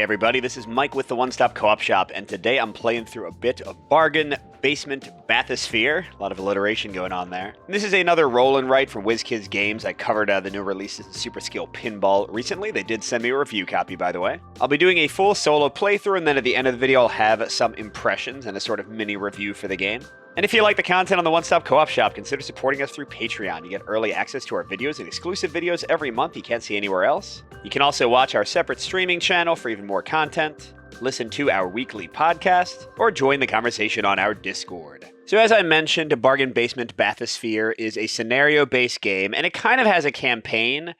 everybody, this is Mike with the One Stop Co-op Shop, and today I'm playing through a bit of Bargain Basement Bathysphere. A lot of alliteration going on there. And this is another roll and write from WizKids Games. I covered the new releases of Super Skill Pinball recently. They did send me a review copy, by the way. I'll be doing a full solo playthrough, and then at the end of the video I'll have some impressions and a sort of mini review for the game. And if you like the content on the One Stop Co-op Shop, consider supporting us through Patreon. You get early access to our videos and exclusive videos every month you can't see anywhere else. You can also watch our separate streaming channel for even more content, listen to our weekly podcast, or join the conversation on our Discord. So as I mentioned, Bargain Basement Bathysphere is a scenario-based game, and it kind of has a campaign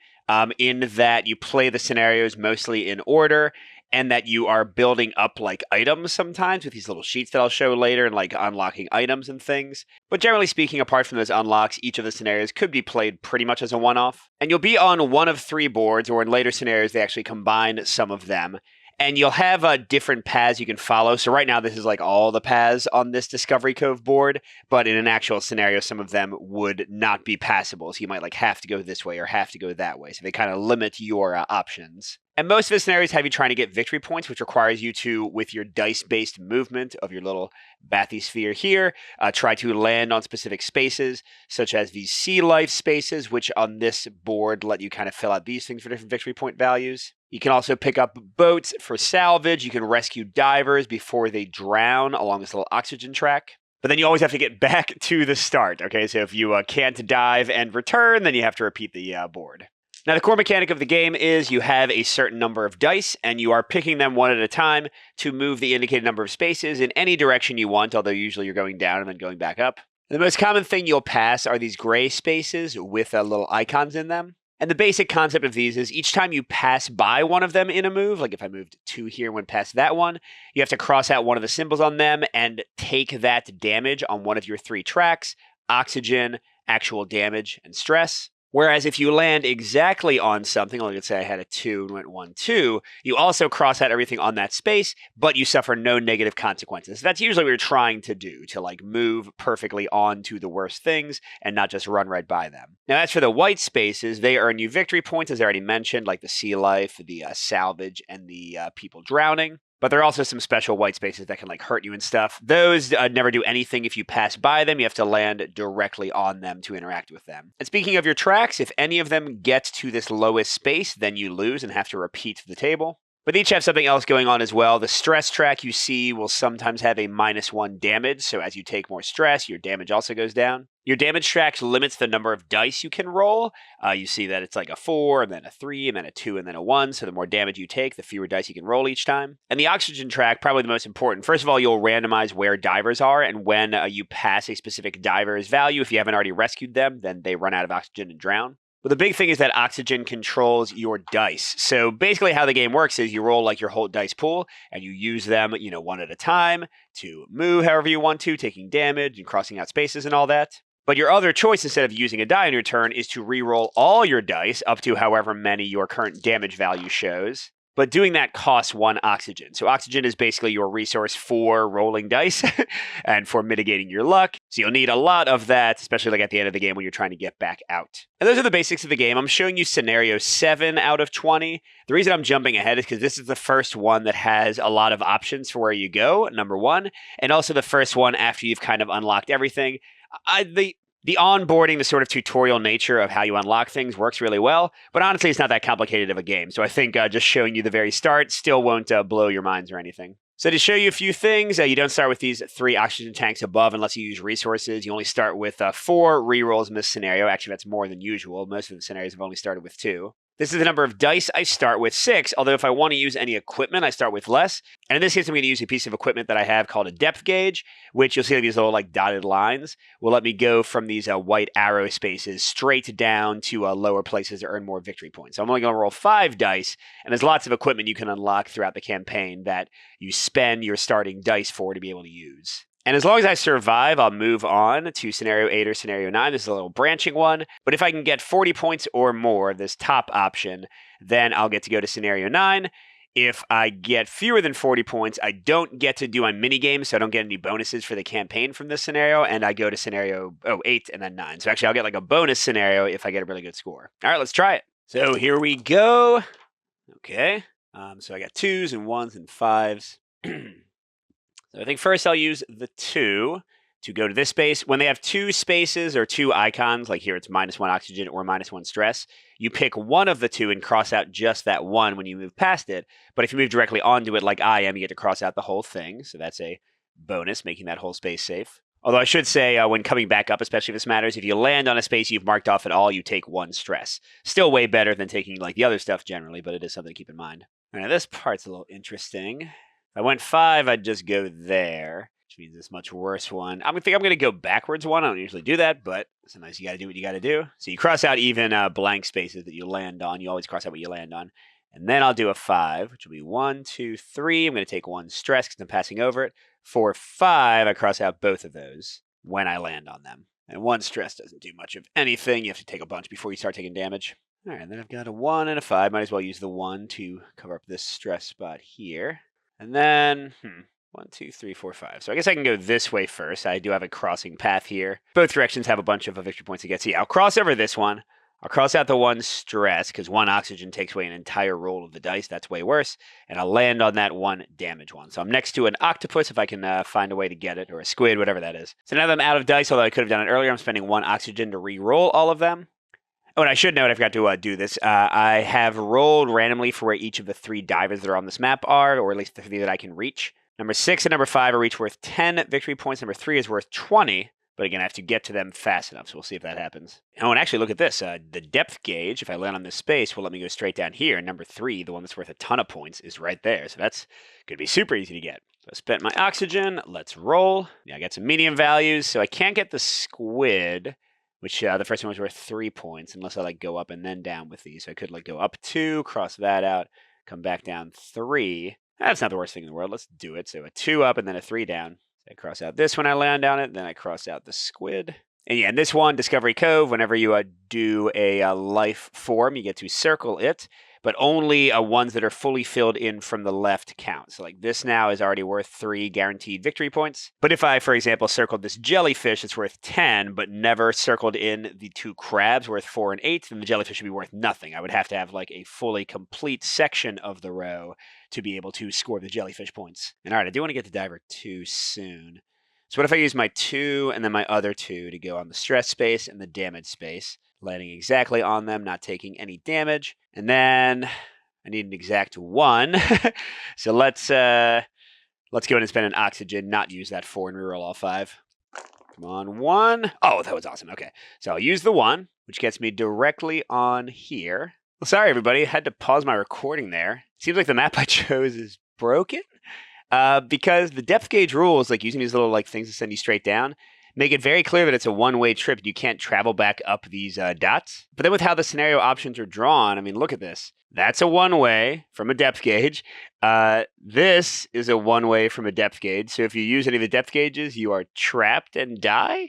in that you play the scenarios mostly in order, and that you are building up like items sometimes with these little sheets that I'll show later and like unlocking items and things. But generally speaking, apart from those unlocks, each of the scenarios could be played pretty much as a one-off. And you'll be on one of three boards, or in later scenarios, they actually combine some of them. And you'll have different paths you can follow. So right now, this is like all the paths on this Discovery Cove board. But in an actual scenario, some of them would not be passable. So you might like have to go this way or have to go that way. So they kind of limit your options. And most of the scenarios have you trying to get victory points, which requires you to, with your dice-based movement of your little bathysphere here, try to land on specific spaces, such as these sea life spaces, which on this board let you kind of fill out these things for different victory point values. You can also pick up boats for salvage. You can rescue divers before they drown along this little oxygen track. But then you always have to get back to the start, okay? So if you can't dive and return, then you have to repeat the board. Now, the core mechanic of the game is you have a certain number of dice, and you are picking them one at a time to move the indicated number of spaces in any direction you want, although usually you're going down and then going back up. The most common thing you'll pass are these gray spaces with little icons in them. And the basic concept of these is each time you pass by one of them in a move, like if I moved 2 here and went past that one, you have to cross out one of the symbols on them and take that damage on one of your 3 tracks: oxygen, actual damage, and stress. Whereas if you land exactly on something, like let's say I had a 2 and went 1, 2, you also cross out everything on that space, but you suffer no negative consequences. That's usually what you're trying to do, to like move perfectly onto the worst things and not just run right by them. Now, as for the white spaces, they earn you victory points, as I already mentioned, like the sea life, the salvage, and the people drowning. But there are also some special white spaces that can like hurt you and stuff. Those never do anything if you pass by them. You have to land directly on them to interact with them. And speaking of your tracks, if any of them get to this lowest space, then you lose and have to repeat the table. But they each have something else going on as well. The stress track you see will sometimes have a -1 damage. So as you take more stress, your damage also goes down. Your damage track limits the number of dice you can roll. You see that it's like a 4, and then a 3, and then a 2, and then a 1. So the more damage you take, the fewer dice you can roll each time. And the oxygen track, probably the most important. First of all, you'll randomize where divers are, and when you pass a specific diver's value, if you haven't already rescued them, then they run out of oxygen and drown. But the big thing is that oxygen controls your dice. So basically how the game works is you roll like your whole dice pool, and you use them, one at a time to move however you want to, taking damage and crossing out spaces and all that. But your other choice, instead of using a die on your turn, is to re-roll all your dice up to however many your current damage value shows. But doing that costs 1 oxygen. So oxygen is basically your resource for rolling dice and for mitigating your luck. So you'll need a lot of that, especially like at the end of the game when you're trying to get back out. And those are the basics of the game. I'm showing you scenario 7 out of 20. The reason I'm jumping ahead is because this is the first one that has a lot of options for where you go, number 1. And also the first one after you've kind of unlocked everything. The onboarding, the sort of tutorial nature of how you unlock things works really well, but honestly, it's not that complicated of a game. So I think just showing you the very start still won't blow your minds or anything. So to show you a few things, you don't start with these 3 oxygen tanks above unless you use resources. You only start with 4 rerolls in this scenario. Actually, that's more than usual. Most of the scenarios have only started with 2. This is the number of dice. I start with 6, although if I want to use any equipment, I start with less. And in this case, I'm going to use a piece of equipment that I have called a depth gauge, which you'll see these little like dotted lines will let me go from these white arrow spaces straight down to lower places to earn more victory points. So I'm only going to roll 5 dice, and there's lots of equipment you can unlock throughout the campaign that you spend your starting dice for to be able to use. And as long as I survive, I'll move on to scenario 8 or scenario 9. This is a little branching one. But if I can get 40 points or more, this top option, then I'll get to go to scenario 9. If I get fewer than 40 points, I don't get to do my mini games, so I don't get any bonuses for the campaign from this scenario, and I go to scenario 8 and then 9. So actually, I'll get like a bonus scenario if I get a really good score. All right, let's try it. So here we go. Okay. So I got 2s and 1s and 5s. So I think first I'll use the 2 to go to this space. When they have 2 spaces or 2 icons, like here it's -1 oxygen or -1 stress, you pick one of the 2 and cross out just that one when you move past it. But if you move directly onto it like I am, you get to cross out the whole thing. So that's a bonus, making that whole space safe. Although I should say, when coming back up, especially if this matters, if you land on a space you've marked off at all, you take 1 stress. Still way better than taking like the other stuff generally, but it is something to keep in mind. All right, this part's a little interesting. If I went 5, I'd just go there, which means this much worse one. I think I'm going to go backwards one. I don't usually do that, but sometimes you got to do what you got to do. So you cross out even blank spaces that you land on. You always cross out what you land on. And then I'll do a 5, which will be 1, 2, 3. I'm going to take 1 stress because I'm passing over it. 4, 5, I cross out both of those when I land on them. And 1 stress doesn't do much of anything. You have to take a bunch before you start taking damage. All right, and then I've got a 1 and a 5. Might as well use the 1 to cover up this stress spot here. And then, 1, 2, 3, 4, 5. So I guess I can go this way first. I do have a crossing path here. Both directions have a bunch of victory points to get. See, I'll cross over this one. I'll cross out the 1 stress, because 1 oxygen takes away an entire roll of the dice. That's way worse. And I'll land on that 1 damage one. So I'm next to an octopus, if I can find a way to get it, or a squid, whatever that is. So now that I'm out of dice, although I could have done it earlier, I'm spending 1 oxygen to re-roll all of them. Oh, and I should note, I forgot to do this. I have rolled randomly for where each of the 3 divers that are on this map are, or at least the 3 that I can reach. Number 6 and number 5 are each worth 10 victory points. Number 3 is worth 20. But again, I have to get to them fast enough, so we'll see if that happens. Oh, and actually, look at this. The depth gauge, if I land on this space, will let me go straight down here. And number 3, the one that's worth a ton of points, is right there. So that's going to be super easy to get. So I spent my oxygen. Let's roll. Yeah, I got some medium values. So I can't get the squid, which the first one was worth 3 points, unless I go up and then down with these. So I could go up 2, cross that out, come back down 3. That's not the worst thing in the world. Let's do it. So a 2 up and then a 3 down. So I cross out this when I land on it, then I cross out the squid. And yeah, in this one, Discovery Cove, whenever you do a life form, you get to circle it, but only ones that are fully filled in from the left count. So this now is already worth 3 guaranteed victory points. But if I, for example, circled this jellyfish, it's worth 10, but never circled in the 2 crabs worth 4 and 8, then the jellyfish would be worth nothing. I would have to have a fully complete section of the row to be able to score the jellyfish points. And all right, I do want to get to diver 2 soon. So what if I use my 2 and then my other 2 to go on the stress space and the damage space, landing exactly on them, not taking any damage. And then I need an exact 1. So let's go ahead and spend an oxygen, not use that 4 and reroll all 5. Come on, 1. Oh, that was awesome. Okay, so I'll use the 1, which gets me directly on here. Well, sorry, everybody. I had to pause my recording there. Seems like the map I chose is broken. Because the depth gauge rules, using these little things to send you straight down, make it very clear that it's a one-way trip. You can't travel back up these dots. But then with how the scenario options are drawn, I mean, look at this. That's a one-way from a depth gauge. This is a one-way from a depth gauge. So if you use any of the depth gauges, you are trapped and die.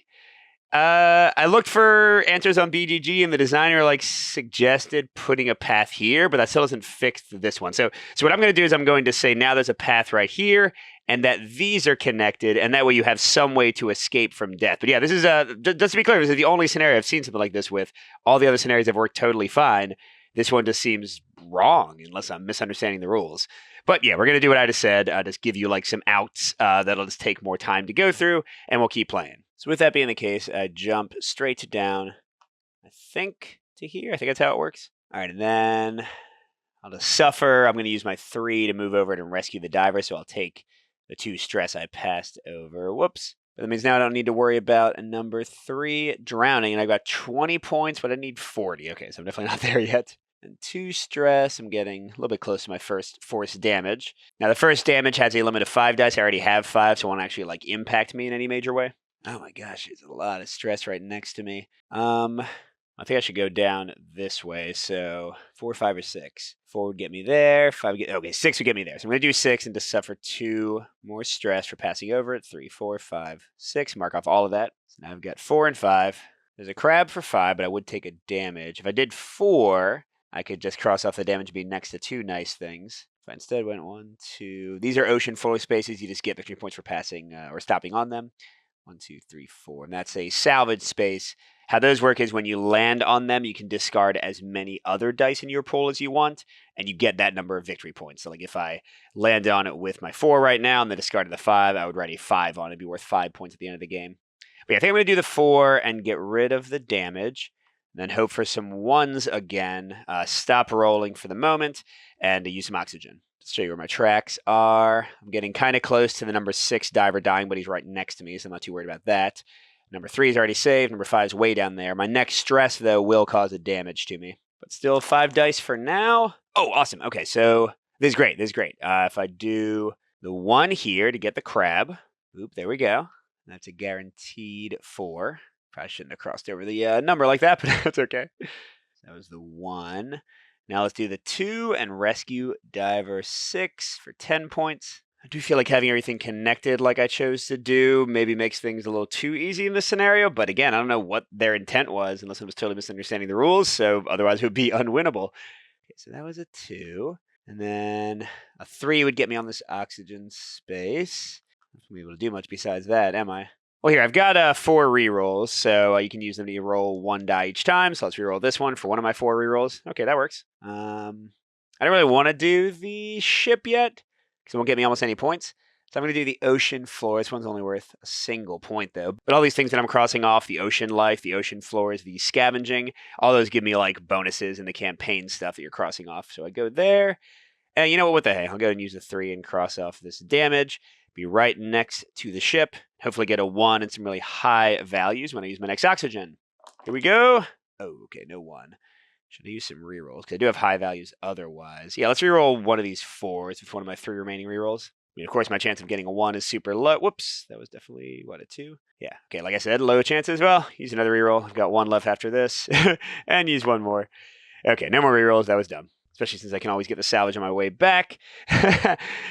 I looked for answers on BGG, and the designer suggested putting a path here, but that still doesn't fix this one. So what I'm going to do is I'm going to say now there's a path right here, and that these are connected, and that way you have some way to escape from death. But yeah, this is just to be clear, this is the only scenario I've seen something like this with. All the other scenarios have worked totally fine. This one just seems wrong, unless I'm misunderstanding the rules. But yeah, we're going to do what I just said. Just give you some outs that'll just take more time to go through, and we'll keep playing. So with that being the case, I jump straight down, I think, to here. I think that's how it works. All right, and then I'll just suffer. I'm going to use my 3 to move over and rescue the diver, so I'll take the 2 stress I passed over. Whoops. But that means now I don't need to worry about a number 3 drowning, and I've got 20 points, but I need 40. Okay, so I'm definitely not there yet. And 2 stress, I'm getting a little bit close to my first force damage. Now, the first damage has a limit of 5 dice. I already have 5, so it won't actually impact me in any major way. Oh my gosh, there's a lot of stress right next to me. I think I should go down this way. So 4, 5, or 6. 4 would get me there. 5 would get, okay, 6 would get me there. So I'm going to do 6 and just suffer 2 more stress for passing over it. 3, 4, 5, 6. Mark off all of that. So now I've got 4 and 5. There's a crab for 5, but I would take a damage. If I did 4, I could just cross off the damage and be next to 2 nice things. If I instead went 1, 2. These are ocean floor spaces. You just get victory points for passing or stopping on them. 1, 2, 3, 4. And that's a salvage space. How those work is when you land on them, you can discard as many other dice in your pool as you want, and you get that number of victory points. So, like if I landed on it with my 4 right now and then discarded the 5, I would write a 5 on it. It'd be worth 5 points at the end of the game. But yeah, I think I'm going to do the 4 and get rid of the damage. Then hope for some 1s again. Stop rolling for the moment and use some oxygen. Let's show you where my tracks are. I'm getting kind of close to the number 6 diver dying, but he's right next to me, so I'm not too worried about that. Number 3 is already saved. Number 5 is way down there. My next stress, though, will cause a damage to me. But still 5 dice for now. Oh, awesome. Okay, so this is great. This is great. If I do the 1 here to get the crab. Oop, there we go. That's a guaranteed 4. Probably shouldn't have crossed over the number like that, but that's okay. That was the 1. Now let's do the 2 and rescue diver 6 for 10 points. I do feel like having everything connected like I chose to do maybe makes things a little too easy in this scenario. But again, I don't know what their intent was unless I was totally misunderstanding the rules. So otherwise it would be unwinnable. Okay, so that was a 2. And then a 3 would get me on this oxygen space. I'm not going to be able to do much besides that, am I? Well, here, I've got 4 rerolls, so you can use them to roll 1 die each time. So let's reroll this one for one of my 4 rerolls. Okay, that works. I don't really want to do the ship yet, because it won't get me almost any points. So I'm going to do the ocean floor. This one's only worth a single point, though. But all these things that I'm crossing off, the ocean life, the ocean floors, the scavenging, all those give me, like, bonuses in the campaign stuff that you're crossing off. So I go there. And you know what the heck? I'll go and use the 3 and cross off this damage. Be right next to the ship. Hopefully get a 1 and some really high values when I use my next oxygen. Here we go. Oh, okay, no 1. Should I use some rerolls? Because I do have high values otherwise. Yeah, let's reroll one of these 4s with one of my 3 remaining rerolls. I mean, of course, my chance of getting a 1 is super low. Whoops, that was definitely, what, a 2? Yeah, okay, like I said, low chance as well. Use another reroll. I've got 1 left after this. And use 1 more. Okay, no more rerolls. That was dumb. Especially since I can always get the salvage on my way back.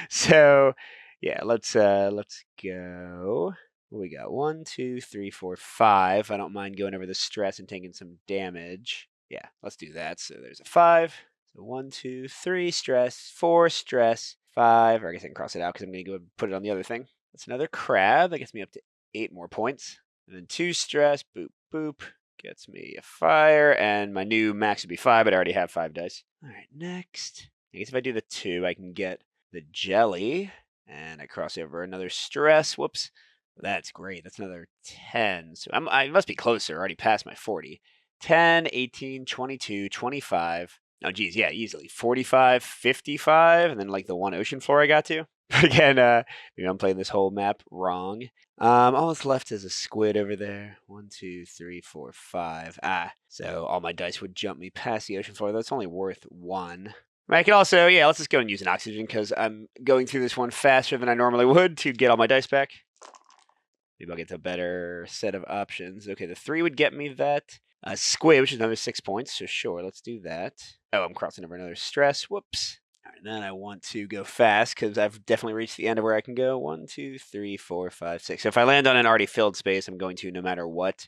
So, yeah, let's go. What we got? 1, 2, 3, 4, 5. I don't mind going over the stress and taking some damage. Yeah, let's do that. So there's a 5. So 1, 2, 3 stress, 4 stress, 5. Or I guess I can cross it out because I'm going to go put it on the other thing. That's another crab. That gets me up to 8 more points. And then 2 stress, boop, boop. Gets me a fire, and my new max would be 5, but I already have 5 dice. All right, next. I guess if I do the 2, I can get the jelly, and I cross over another stress. Whoops. That's great. That's another 10. So I must be closer. I already passed my 40. 10, 18, 22, 25. Oh, geez, yeah, easily. 45, 55, and then like the 1 ocean floor I got to. But again, maybe I'm playing this whole map wrong. All that's left is a squid over there. 1, 2, 3, 4, 5. So all my dice would jump me past the ocean floor. That's only worth 1. I can also, yeah, let's just go and use an oxygen because I'm going through this one faster than I normally would to get all my dice back. Maybe I'll get a better set of options. Okay, the 3 would get me that. Squid, which is another 6 points. So sure, let's do that. Oh, I'm crossing over another stress. Whoops. All right, then I want to go fast because I've definitely reached the end of where I can go. 1, 2, 3, 4, 5, 6. So if I land on an already filled space, I'm going to, no matter what,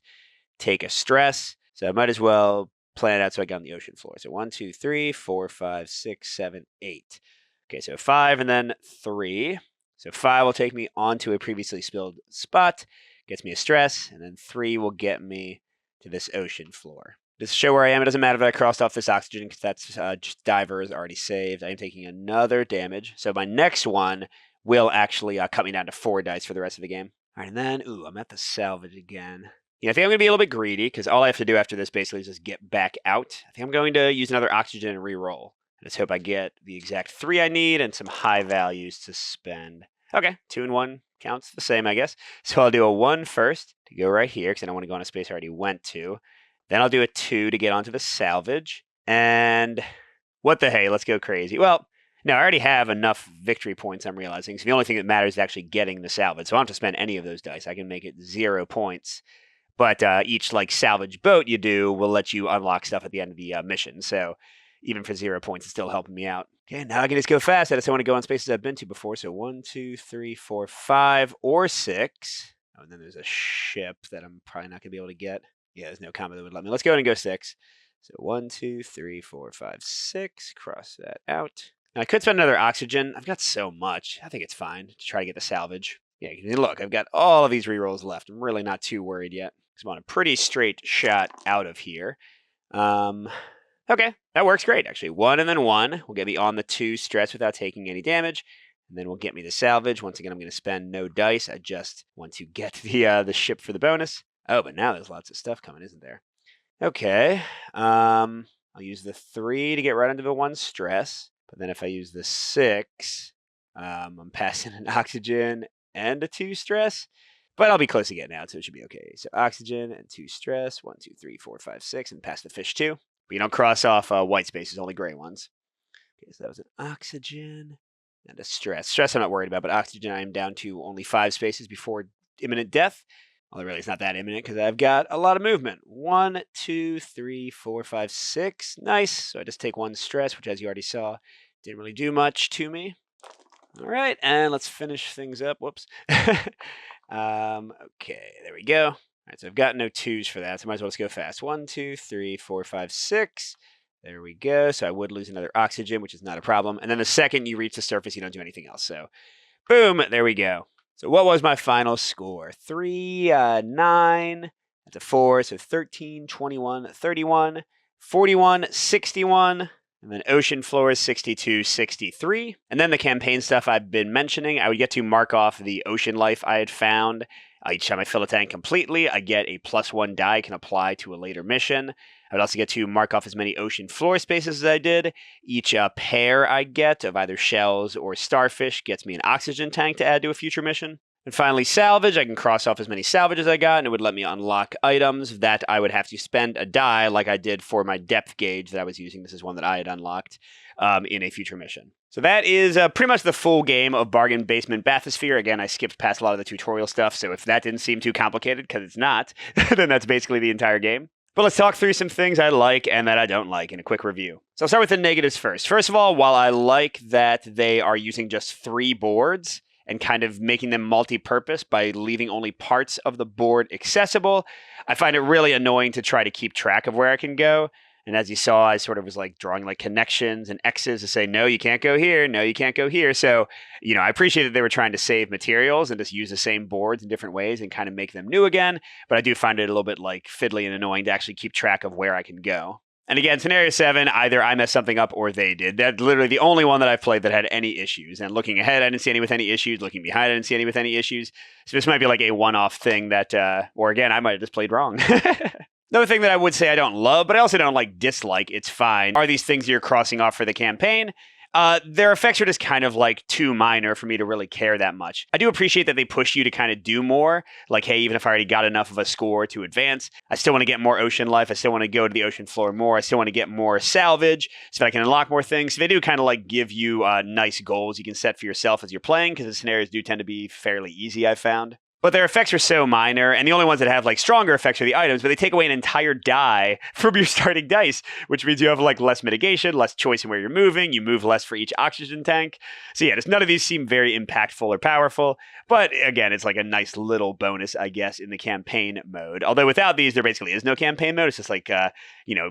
take a stress. So I might as well plan it out so I get on the ocean floor. So 1, 2, 3, 4, 5, 6, 7, 8. Okay, so 5 and then 3. So 5 will take me onto a previously spilled spot, gets me a stress, and then 3 will get me to this ocean floor. Just to show where I am, it doesn't matter if I crossed off this oxygen because that's just diver is already saved. I am taking another damage. So my next one will actually cut me down to 4 dice for the rest of the game. All right, and then, I'm at the salvage again. Yeah, I think I'm going to be a little bit greedy because all I have to do after this basically is just get back out. I think I'm going to use another oxygen and re-roll. Let's hope I get the exact 3 I need and some high values to spend. Okay, 2 and 1 counts the same, I guess. So I'll do a 1 first to go right here because I don't want to go on a space I already went to. Then I'll do a 2 to get onto the salvage. And what the hey, let's go crazy. Well, no, I already have enough victory points, I'm realizing. So the only thing that matters is actually getting the salvage. So I don't have to spend any of those dice. I can make it 0 points. But each like salvage boat you do will let you unlock stuff at the end of the mission. So even for 0 points, it's still helping me out. Okay, now I can just go fast. I just want to go on spaces I've been to before. So 1, 2, 3, 4, 5, or 6. Oh, and then there's a ship that I'm probably not going to be able to get. Yeah, there's no combo that would let me. Let's go ahead and go 6. So 1, 2, 3, 4, 5, 6. Cross that out. Now, I could spend another oxygen. I've got so much. I think it's fine to try to get the salvage. Yeah, look, I've got all of these rerolls left. I'm really not too worried yet. I'm on a pretty straight shot out of here. Okay, that works great, actually. 1 and then 1 will get me on the 2 stress without taking any damage. And then will get me the salvage. Once again, I'm going to spend no dice. I just want to get the ship for the bonus. Oh, but now there's lots of stuff coming, isn't there? Okay. I'll use the 3 to get right under the 1 stress. But then if I use the 6, I'm passing an oxygen and a 2 stress. But I'll be close to getting out, so it should be okay. So oxygen and 2 stress. 1, 2, 3, 4, 5, 6, and pass the fish 2. But you don't cross off white spaces, only gray ones. Okay, so that was an oxygen and a stress. Stress I'm not worried about, but oxygen I'm down to only 5 spaces before imminent death. Although really it's not that imminent because I've got a lot of movement. 1, 2, 3, 4, 5, 6. Nice. So I just take 1 stress, which as you already saw, didn't really do much to me. All right, and let's finish things up. Whoops. Okay, there we go. All right, so I've got no 2s for that, so I might as well just go fast. 1, 2, 3, 4, 5, 6. There we go. So I would lose another oxygen, which is not a problem. And then the second you reach the surface, you don't do anything else. So boom, there we go. So what was my final score? 3, 9, that's a 4, so 13, 21, 31, 41, 61, and then ocean floor is 62, 63. And then the campaign stuff I've been mentioning, I would get to mark off the ocean life I had found. Each time I fill a tank completely, I get a +1 die I can apply to a later mission. I would also get to mark off as many ocean floor spaces as I did. Each pair I get of either shells or starfish gets me an oxygen tank to add to a future mission. And finally, salvage. I can cross off as many salvage as I got, and it would let me unlock items that I would have to spend a die like I did for my depth gauge that I was using. This is one that I had unlocked in a future mission. So that is pretty much the full game of Bargain Basement Bathysphere. Again, I skipped past a lot of the tutorial stuff, so if that didn't seem too complicated, because it's not, then that's basically the entire game. But let's talk through some things I like and that I don't like in a quick review. So I'll start with the negatives first. First of all, while I like that they are using just 3 boards and kind of making them multi-purpose by leaving only parts of the board accessible, I find it really annoying to try to keep track of where I can go. And as you saw, I sort of was like drawing like connections and X's to say, no, you can't go here. No, you can't go here. So, I appreciate that they were trying to save materials and just use the same boards in different ways and kind of make them new again. But I do find it a little bit like fiddly and annoying to actually keep track of where I can go. And again, scenario 7, either I messed something up or they did. That's literally the only one that I've played that had any issues. And looking ahead, I didn't see any with any issues. Looking behind, I didn't see any with any issues. So this might be like a one-off thing that, or again, I might have just played wrong. Another thing that I would say I don't love, but I also don't dislike, it's fine, are these things you're crossing off for the campaign. Their effects are just kind of too minor for me to really care that much. I do appreciate that they push you to kind of do more. Like, hey, even if I already got enough of a score to advance, I still want to get more ocean life. I still want to go to the ocean floor more. I still want to get more salvage so that I can unlock more things. So they do kind of give you nice goals you can set for yourself as you're playing, because the scenarios do tend to be fairly easy, I've found. But their effects are so minor, and the only ones that have stronger effects are the items, but they take away an entire die from your starting dice, which means you have less mitigation, less choice in where you're moving, you move less for each oxygen tank. So yeah, just none of these seem very impactful or powerful, but again, it's a nice little bonus, I guess, in the campaign mode. Although without these, there basically is no campaign mode. It's just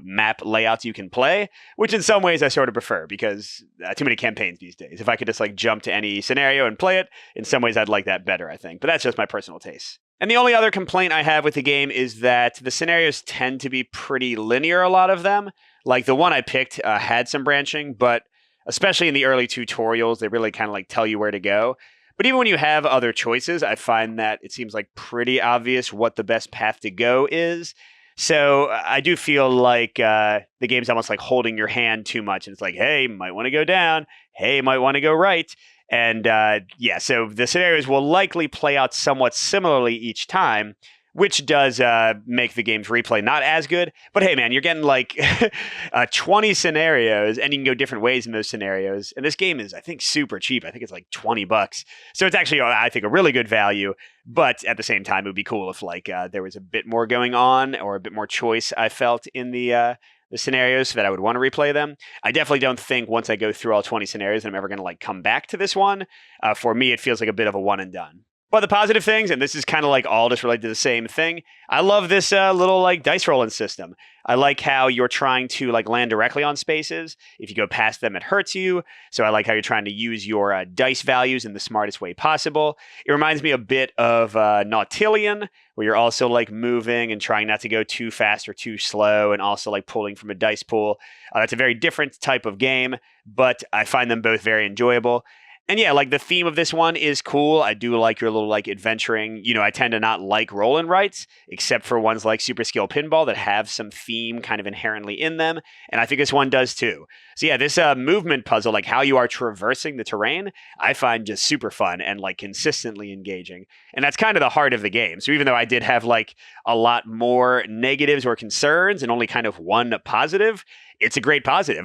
map layouts you can play, which in some ways I sort of prefer, because too many campaigns these days. If I could just jump to any scenario and play it, in some ways I'd like that better, I think. But that's just my personal taste. And the only other complaint I have with the game is that the scenarios tend to be pretty linear, a lot of them. The one I picked had some branching, but especially in the early tutorials, they really kind of tell you where to go. But even when you have other choices, I find that it seems pretty obvious what the best path to go is. So I do feel the game's almost holding your hand too much. And it's hey, might want to go down. Hey, might want to go right. And so the scenarios will likely play out somewhat similarly each time, which does make the game's replay not as good. But hey, man, you're getting 20 scenarios, and you can go different ways in those scenarios. And this game is, I think, super cheap. I think it's $20. So it's actually, I think, a really good value. But at the same time, it would be cool if there was a bit more going on, or a bit more choice I felt in the scenarios, so that I would want to replay them. I definitely don't think once I go through all 20 scenarios that I'm ever going to come back to this one. For me, it feels like a bit of a one and done. But the positive things, and this is kind of like all just related to the same thing. I love this little like dice rolling system. I like how you're trying to like land directly on spaces. If you go past them, it hurts you. So I like how you're trying to use your dice values in the smartest way possible. It reminds me a bit of Nautilian, where you're also like moving and trying not to go too fast or too slow, and also like pulling from a dice pool. That's a very different type of game, but I find them both very enjoyable. And yeah, like the theme of this one is cool. I do like your little like adventuring. I tend to not like roll and writes, except for ones like Super Skill Pinball that have some theme kind of inherently in them. And I think this one does too. So yeah, this movement puzzle, like how you are traversing the terrain, I find just super fun and like consistently engaging. And that's kind of the heart of the game. So even though I did have like a lot more negatives or concerns and only kind of one positive, it's a great positive.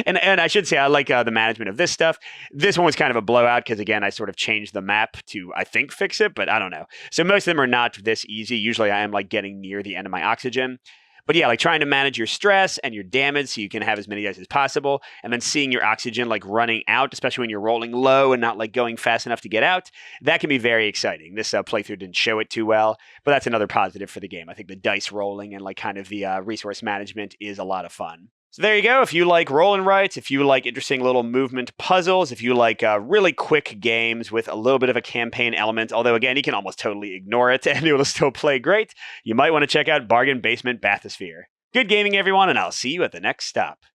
and I should say I like the management of this stuff. This one was kind of a blowout because, again, I sort of changed the map to, I think, fix it, but I don't know. So most of them are not this easy. Usually I am like getting near the end of my oxygen. But yeah, like trying to manage your stress and your damage so you can have as many dice as possible, and then seeing your oxygen like running out, especially when you're rolling low and not like going fast enough to get out, that can be very exciting. This playthrough didn't show it too well, but that's another positive for the game. I think the dice rolling and like kind of the resource management is a lot of fun. So there you go. If you like roll and writes, if you like interesting little movement puzzles, if you like really quick games with a little bit of a campaign element, although again, you can almost totally ignore it and it will still play great, you might want to check out Bargain Basement Bathysphere. Good gaming, everyone, and I'll see you at the next stop.